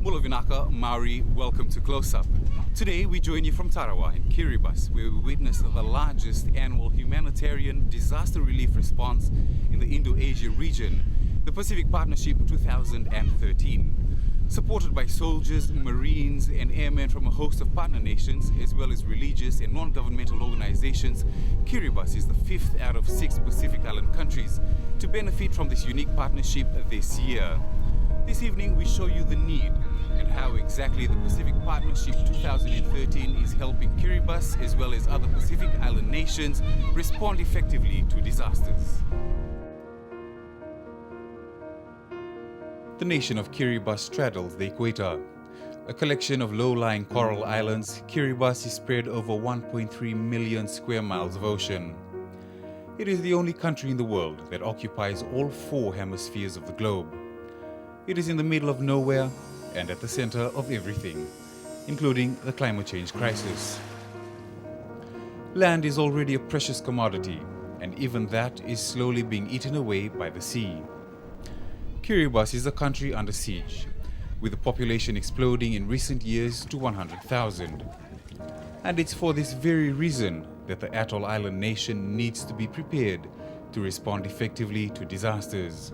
Molovinaka, Maori, welcome to Closeup. Today we join you from Tarawa in Kiribati, where we witnessed the largest annual humanitarian disaster relief response in the Indo-Asia region, the Pacific Partnership 2013. Supported by soldiers, marines and airmen from a host of partner nations, as well as religious and non-governmental organizations, Kiribati is the 5th out of 6 Pacific Island countries to benefit from this unique partnership this year. This evening we show you the need and how exactly the Pacific Partnership 2013 is helping Kiribati as well as other Pacific Island nations respond effectively to disasters. The nation of Kiribati straddles the equator. A collection of low-lying coral islands, Kiribati is spread over 1.3 million square miles of ocean. It is the only country in the world that occupies all 4 hemispheres of the globe. It is in the middle of nowhere and at the center of everything, including the climate change crisis. Land is already a precious commodity, and even that is slowly being eaten away by the sea. Kiribati is a country under siege, with the population exploding in recent years to 100,000. And it's for this very reason that the atoll island nation needs to be prepared to respond effectively to disasters.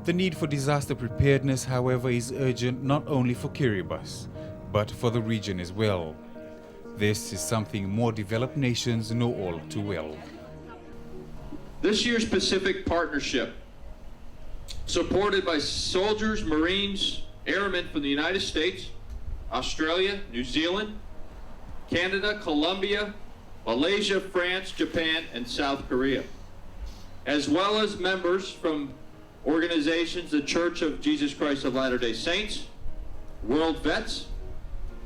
The need for disaster preparedness, however, is urgent not only for Kiribati, but for the region as well. This is something more developed nations know all too well. This year's Pacific Partnership, supported by soldiers, Marines, airmen from the United States, Australia, New Zealand, Canada, Colombia, Malaysia, France, Japan, and South Korea, as well as members from organizations, the Church of Jesus Christ of Latter-day Saints, World Vets,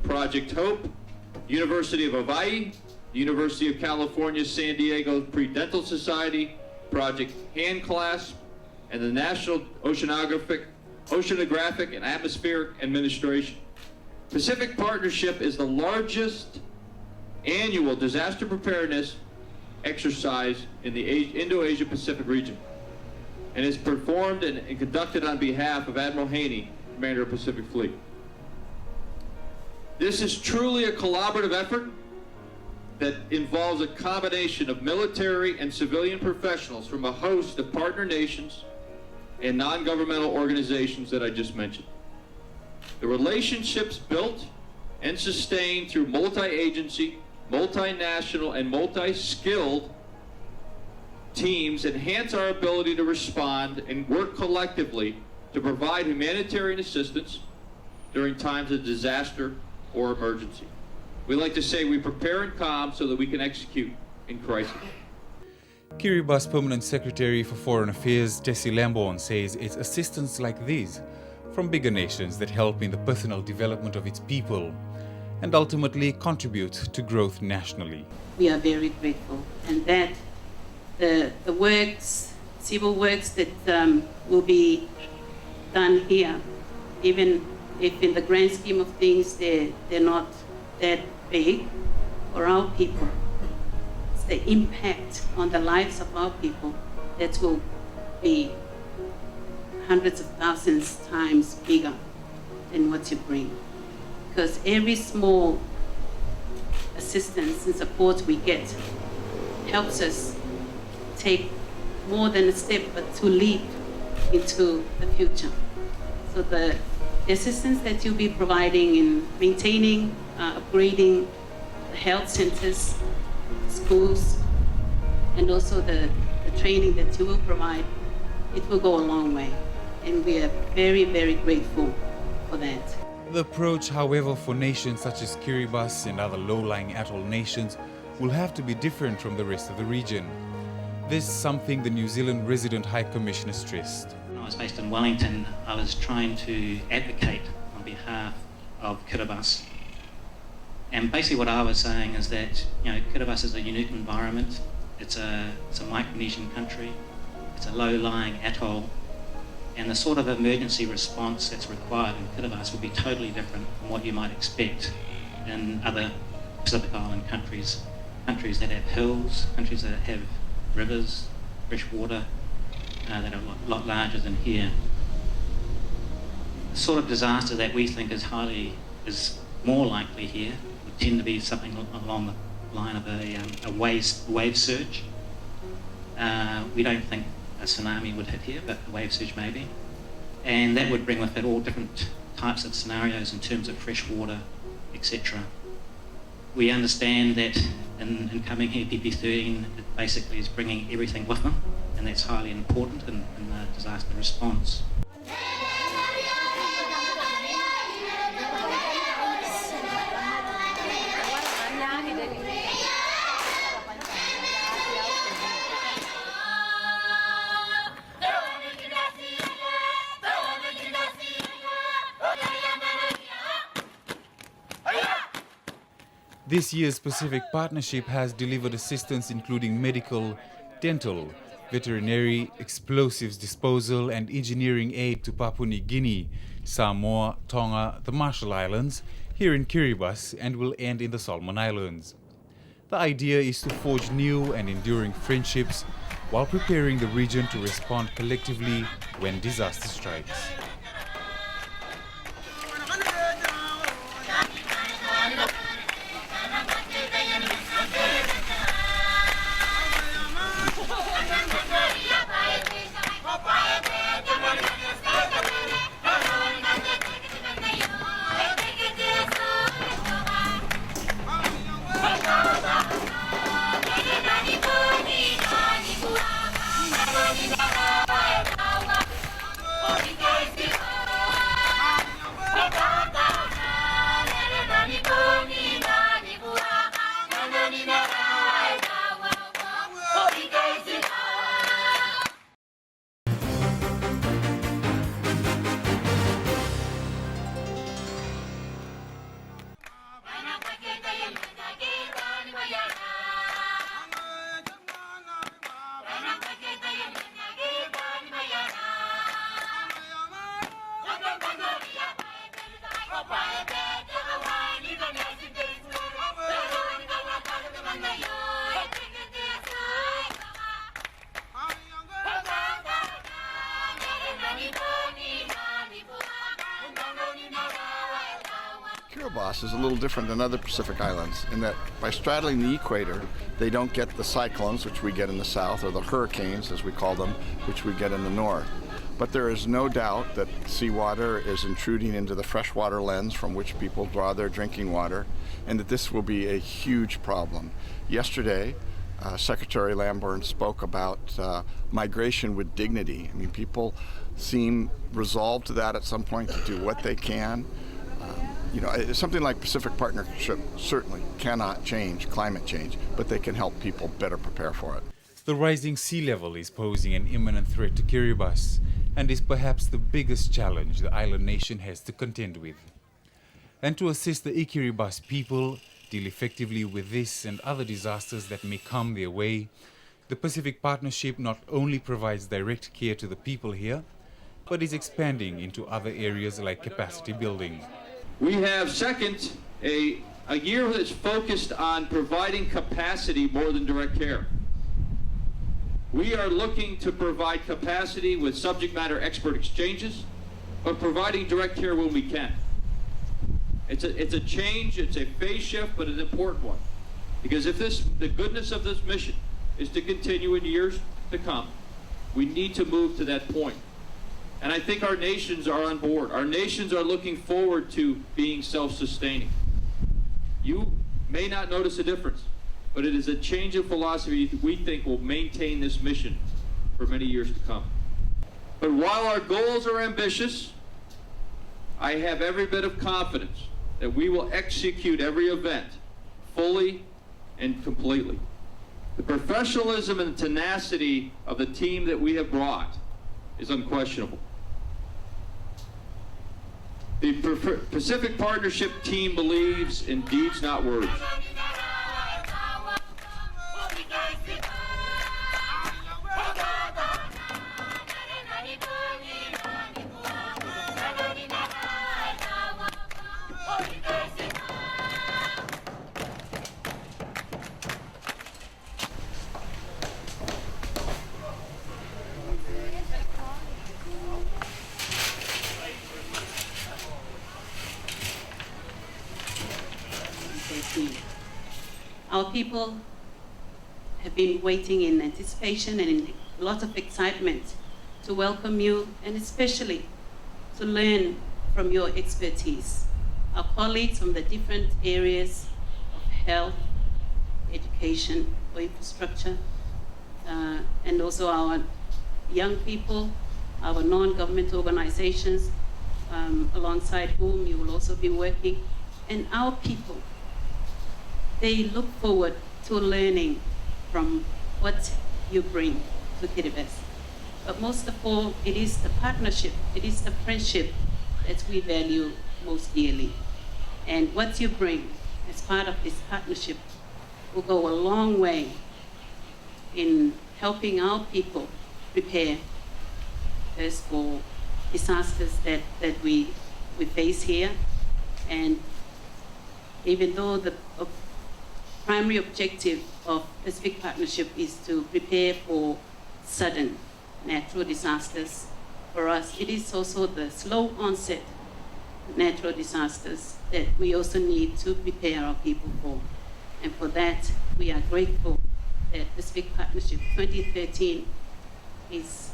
Project Hope, University of Hawaii, University of California, San Diego Pre-Dental Society, Project Hand Clasp, and the National Oceanographic and Atmospheric Administration. Pacific Partnership is the largest annual disaster preparedness exercise in the Indo-Asia Pacific region, and is performed and conducted on behalf of Admiral Haney, Commander of Pacific Fleet. This is truly a collaborative effort that involves a combination of military and civilian professionals from a host of partner nations and non-governmental organizations that I just mentioned. The relationships built and sustained through multi-agency, multinational, and multi-skilled teams enhance our ability to respond and work collectively to provide humanitarian assistance during times of disaster or emergency. We like to say we prepare in calm so that we can execute in crisis. Kiribati Permanent Secretary for Foreign Affairs, Tessie Lambourne, says it's assistance like these from bigger nations that help in the personal development of its people and ultimately contribute to growth nationally. We are very grateful, and that the works, civil works that will be done here, even if in the grand scheme of things they're not that big for our people, it's the impact on the lives of our people that will be hundreds of thousands times bigger than what you bring. Because every small assistance and support we get helps us take more than a step, but to leap into the future. So the assistance that you'll be providing in maintaining, upgrading the health centers, schools, and also the training that you will provide, it will go a long way. And we are very, very grateful for that. The approach, however, for nations such as Kiribati and other low-lying atoll nations will have to be different from the rest of the region. This is something the New Zealand resident High Commissioner stressed. When I was based in Wellington, I was trying to advocate on behalf of Kiribati. And basically what I was saying is that, Kiribati is a unique environment. It's a Micronesian country. It's a low-lying atoll. And the sort of emergency response that's required in Kiribati will be totally different from what you might expect in other Pacific Island countries. Countries that have hills, countries that have rivers, fresh water, that are a lot larger than here. sort of disaster that we think is more likely here would tend to be something along the line of a wave surge. We don't think a tsunami would hit here, but a wave surge maybe. And that would bring with it all different types of scenarios in terms of fresh water, etc. We understand that in coming here, PP13 it basically is bringing everything with them, and that's highly important in the disaster response. This year's Pacific Partnership has delivered assistance including medical, dental, veterinary, explosives disposal and engineering aid to Papua New Guinea, Samoa, Tonga, the Marshall Islands, here in Kiribati, and will end in the Solomon Islands. The idea is to forge new and enduring friendships while preparing the region to respond collectively when disaster strikes. Kiribati is a little different than other Pacific islands in that by straddling the equator, they don't get the cyclones, which we get in the south, or the hurricanes, as we call them, which we get in the north. But there is no doubt that seawater is intruding into the freshwater lens from which people draw their drinking water, and that this will be a huge problem. Yesterday, Secretary Lambourne spoke about migration with dignity. I mean, people seem resolved to that at some point to do what they can. Something like Pacific Partnership certainly cannot change climate change, but they can help people better prepare for it. The rising sea level is posing an imminent threat to Kiribati and is perhaps the biggest challenge the island nation has to contend with. And to assist the Kiribati people deal effectively with this and other disasters that may come their way, the Pacific Partnership not only provides direct care to the people here, but is expanding into other areas like capacity building. We have, second, a year that's focused on providing capacity more than direct care. We are looking to provide capacity with subject matter expert exchanges, but providing direct care when we can. It's a change, it's a phase shift, but an important one. Because if the goodness of this mission is to continue in years to come, we need to move to that point. And I think our nations are on board. Our nations are looking forward to being self-sustaining. You may not notice a difference, but it is a change of philosophy that we think will maintain this mission for many years to come. But while our goals are ambitious, I have every bit of confidence that we will execute every event fully and completely. The professionalism and tenacity of the team that we have brought is unquestionable. The Pacific Partnership team believes in deeds, not words. 2013. Our people have been waiting in anticipation and in a lot of excitement to welcome you, and especially to learn from your expertise. Our colleagues from the different areas of health, education, or infrastructure, and also our young people, our non-government organizations, alongside whom you will also be working, and our people. They look forward to learning from what you bring to Kiribati. But most of all, it is the partnership, it is the friendship that we value most dearly. And what you bring as part of this partnership will go a long way in helping our people prepare us for disasters that we face here. And even though the primary objective of Pacific Partnership is to prepare for sudden natural disasters, for us it is also the slow onset natural disasters that we also need to prepare our people for. And for that, we are grateful that Pacific Partnership 2013 is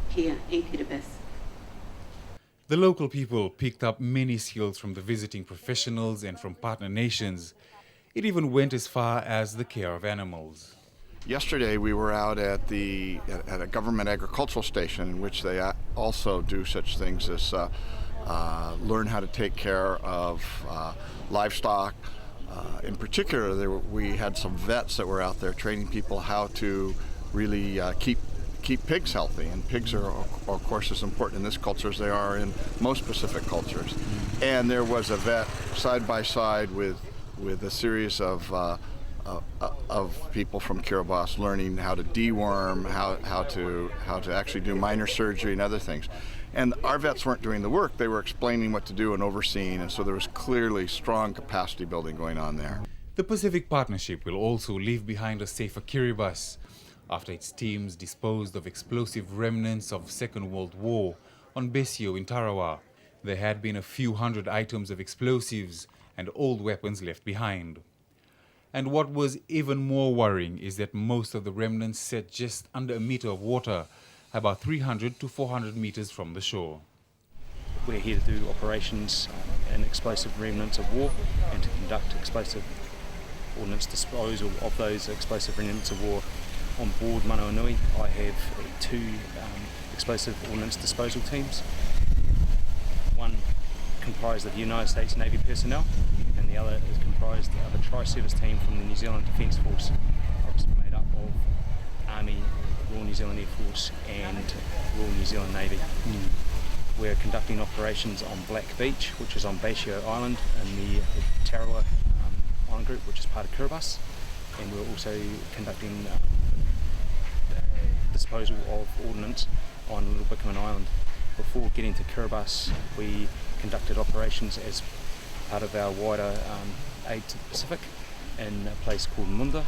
here in Kiribati. The local people picked up many skills from the visiting professionals and from partner nations. It even went as far as the care of animals. Yesterday we were out at a government agricultural station in which they also do such things as learn how to take care of livestock. In particular, we had some vets that were out there training people how to really keep pigs healthy. And pigs are, of course, as important in this culture as they are in most Pacific cultures. And there was a vet side by side with a series of people from Kiribati learning how to deworm, how to actually do minor surgery and other things. And our vets weren't doing the work, they were explaining what to do and overseeing, and so there was clearly strong capacity building going on there. The Pacific Partnership will also leave behind a safer Kiribati after its teams disposed of explosive remnants of Second World War on Besio in Tarawa. There had been a few hundred items of explosives and old weapons left behind. And what was even more worrying is that most of the remnants sat just under a meter of water, about 300 to 400 meters from the shore. We're here to do operations in explosive remnants of war and to conduct explosive ordnance disposal of those explosive remnants of war. On board Manawanui, I have two explosive ordnance disposal teams. One comprised of United States Navy personnel, and the other is comprised of a tri-service team from the New Zealand Defence Force, obviously made up of Army, Royal New Zealand Air Force and Royal New Zealand Navy. We're conducting operations on Black Beach, which is on Besio Island, in the Tarawa Island group, which is part of Kiribati, and we're also conducting disposal of ordnance on Little Bitumen Island. Before getting to Kiribati, we conducted operations as part of our wider aid to the Pacific in a place called Munda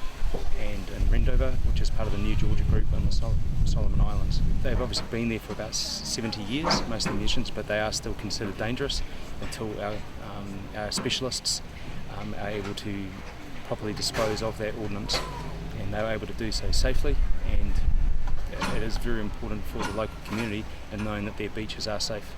and in Rendover, which is part of the New Georgia group in the Solomon Islands. They've obviously been there for about 70 years, most of the missions, but they are still considered dangerous until our specialists are able to properly dispose of that ordnance, and they're able to do so safely, and it is very important for the local community in knowing that their beaches are safe.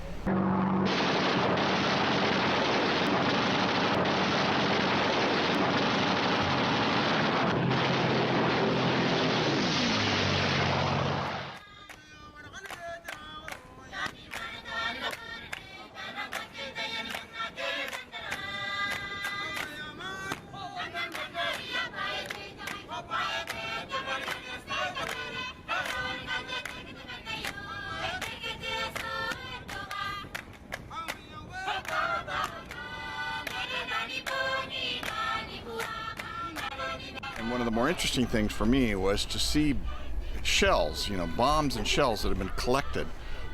And one of the more interesting things for me was to see shells, bombs and shells that have been collected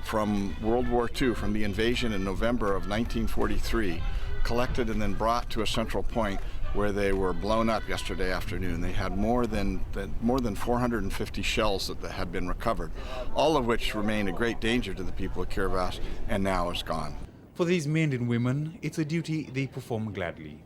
from World War II, from the invasion in November of 1943, collected and then brought to a central point where they were blown up yesterday afternoon. They had more than 450 shells that had been recovered, all of which remain a great danger to the people of Kiribati, and now is gone. For these men and women, it's a duty they perform gladly.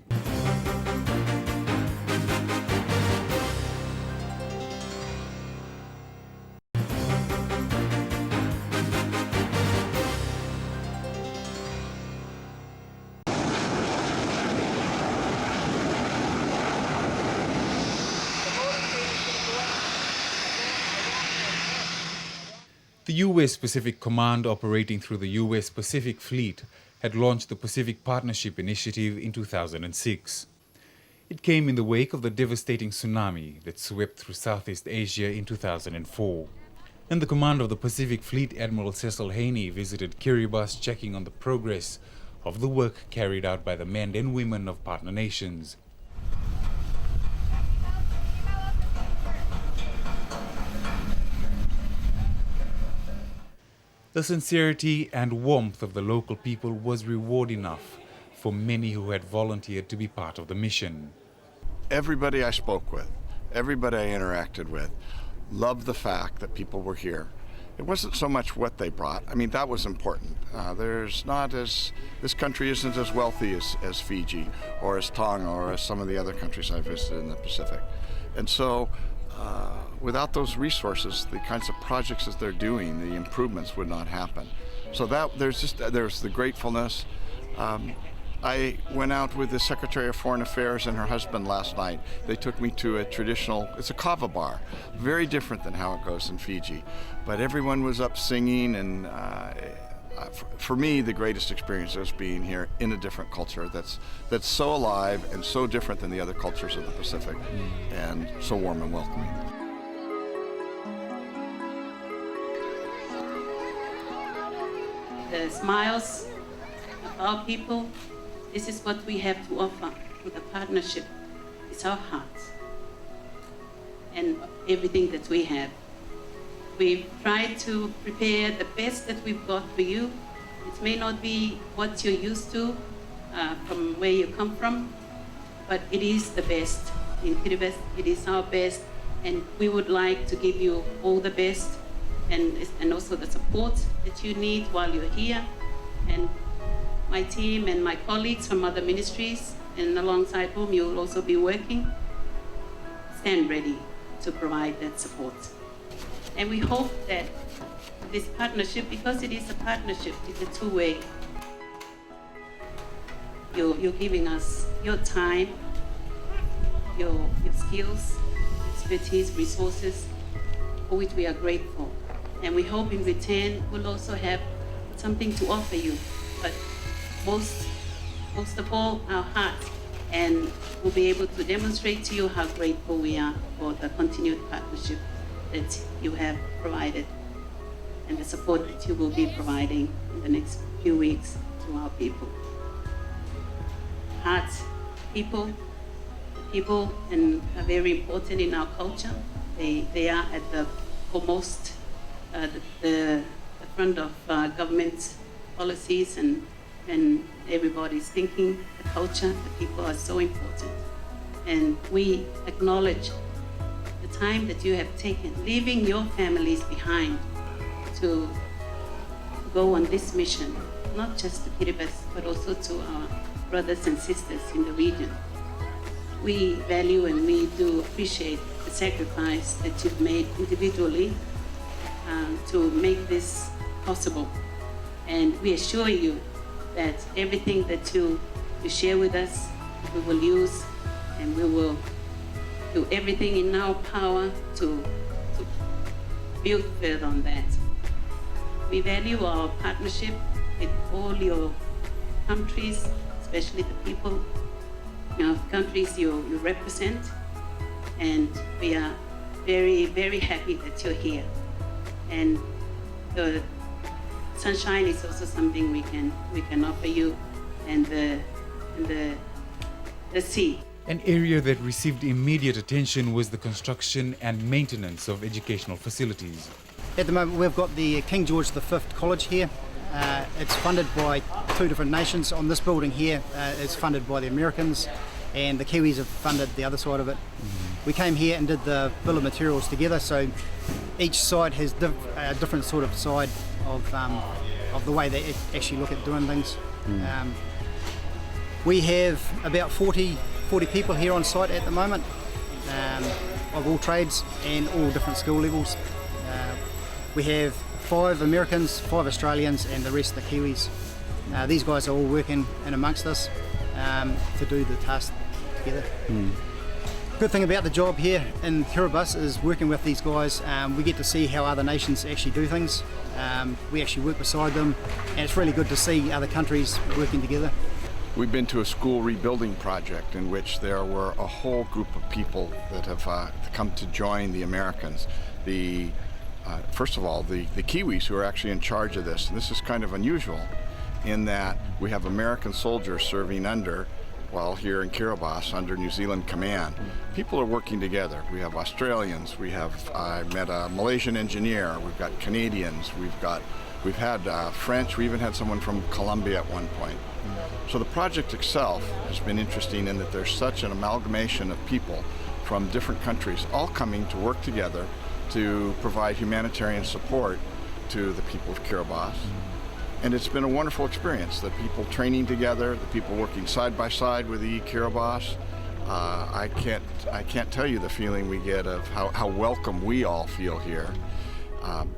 The U.S. Pacific Command, operating through the U.S. Pacific Fleet, had launched the Pacific Partnership Initiative in 2006. It came in the wake of the devastating tsunami that swept through Southeast Asia in 2004. And the command of the Pacific Fleet, Admiral Cecil Haney, visited Kiribati, checking on the progress of the work carried out by the men and women of partner nations. The sincerity and warmth of the local people was reward enough for many who had volunteered to be part of the mission. Everybody I spoke with, everybody I interacted with, loved the fact that people were here. It wasn't so much what they brought. I mean, that was important. This country isn't as wealthy as Fiji or as Tonga or as some of the other countries I visited in the Pacific. And so without those resources, the kinds of projects that they're doing, the improvements would not happen. So there's the gratefulness. I went out with the Secretary of Foreign Affairs and her husband last night. They took me to it's a kava bar, very different than how it goes in Fiji. But everyone was up singing, and for me, the greatest experience was being here in a different culture that's so alive and so different than the other cultures of the Pacific, and so warm and welcoming. The smiles of our people, this is what we have to offer to the partnership. It's our hearts and everything that we have. We've tried to prepare the best that we've got for you. It may not be what you're used to from where you come from, but it is the best. In Kiribati, it is our best, and we would like to give you all the best and also the support that you need while you're here. And my team and my colleagues from other ministries and alongside whom you'll also be working, stand ready to provide that support. And we hope that this partnership, because it is a partnership, it's a two-way. You're giving us your time, your skills, expertise, resources, for which we are grateful. And we hope in return we'll also have something to offer you, but most of all, our hearts, and we'll be able to demonstrate to you how grateful we are for the continued partnership that you have provided and the support that you will be providing in the next few weeks to our people. Hearts, people and are very important in our culture. They are at the foremost, the front of government policies and everybody's thinking. The culture, the people are so important. And we acknowledge the time that you have taken, leaving your families behind to go on this mission, not just to Kiribati, but also to our brothers and sisters in the region. We value and we do appreciate the sacrifice that you've made individually to make this possible. And we assure you that everything that you share with us, we will use, and we will do everything in our power to build further on that. We value our partnership with all your countries, especially the people of countries you represent, and we are very, very happy that you're here. And the sunshine is also something we can offer you, and the sea. An area that received immediate attention was the construction and maintenance of educational facilities. At the moment we've got the King George V College here. It's funded by two different nations. On this building here, it's funded by the Americans, and the Kiwis have funded the other side of it. We came here and did the bill of materials together, so each side has a different sort of side of the way they actually look at doing things. We have about 40 people here on site at the moment, of all trades and all different skill levels. We have 5 Americans, 5 Australians, and the rest the Kiwis. These guys are all working in amongst us to do the task together. Good thing about the job here in Kiribati is working with these guys. We get to see how other nations actually do things. We actually work beside them, and it's really good to see other countries working together. We've been to a school rebuilding project in which there were a whole group of people that have come to join the Americans. First of all, the Kiwis who are actually in charge of this. And this is kind of unusual in that we have American soldiers serving here in Kiribati under New Zealand command. People are working together. We have Australians, I met a Malaysian engineer, we've got Canadians, we've had French, we even had someone from Colombia at one point. So the project itself has been interesting in that there's such an amalgamation of people from different countries all coming to work together to provide humanitarian support to the people of Kiribati. And it's been a wonderful experience, the people training together, the people working side by side with the Kiribati. I can't tell you the feeling we get of how welcome we all feel here.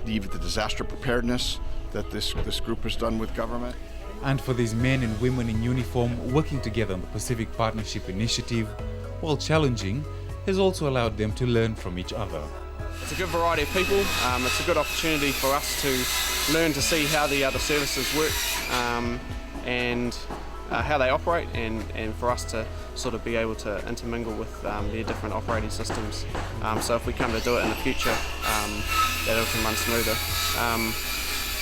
Even the disaster preparedness that this group has done with government. And for these men and women in uniform working together on the Pacific Partnership Initiative, while challenging, has also allowed them to learn from each other. It's a good variety of people. It's a good opportunity for us to learn to see how the other services work and how they operate, and for us to sort of be able to intermingle with their different operating systems. So if we come to do it in the future, that it can run smoother.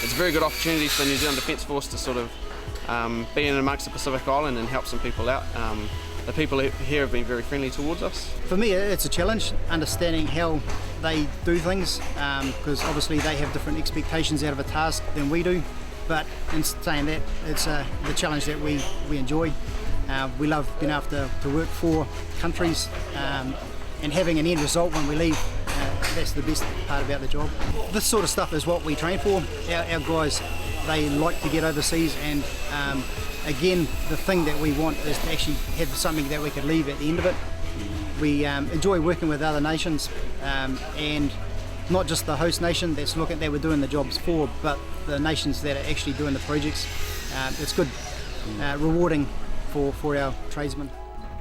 It's a very good opportunity for the New Zealand Defence Force to sort of be in amongst the Pacific Island and help some people out. The people here have been very friendly towards us. For me, it's a challenge, understanding how they do things, because obviously they have different expectations out of a task than we do. But in saying that, it's the challenge that we enjoy. We love being able to work for countries and having an end result when we leave. That's the best part about the job. This sort of stuff is what we train for. Our guys, they like to get overseas, and again, the thing that we want is to actually have something that we could leave at the end of it. We enjoy working with other nations, and not just the host nation that we're doing the jobs for, but the nations that are actually doing the projects. It's good, rewarding for our tradesmen.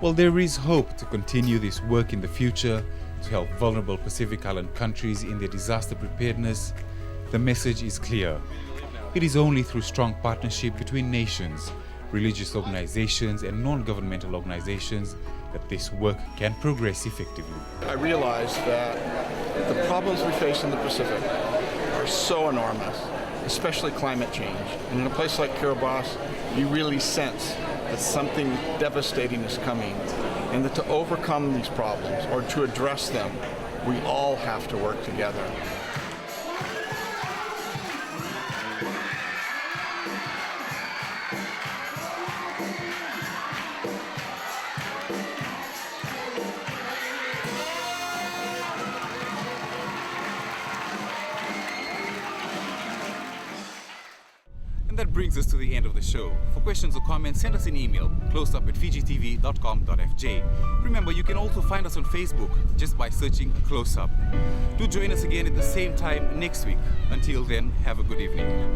Well, there is hope to continue this work in the future to help vulnerable Pacific Island countries in their disaster preparedness. The message is clear. It is only through strong partnership between nations, religious organizations and non-governmental organizations that this work can progress effectively. I realize that the problems we face in the Pacific are so enormous, especially climate change. And in a place like Kiribati, you really sense that something devastating is coming, and that to overcome these problems or to address them, we all have to work together. And that brings us to the end of the show. For questions or comments, send us an email, closeup@fijitv.com.fj. Remember, you can also find us on Facebook just by searching Closeup. Do join us again at the same time next week. Until then, have a good evening.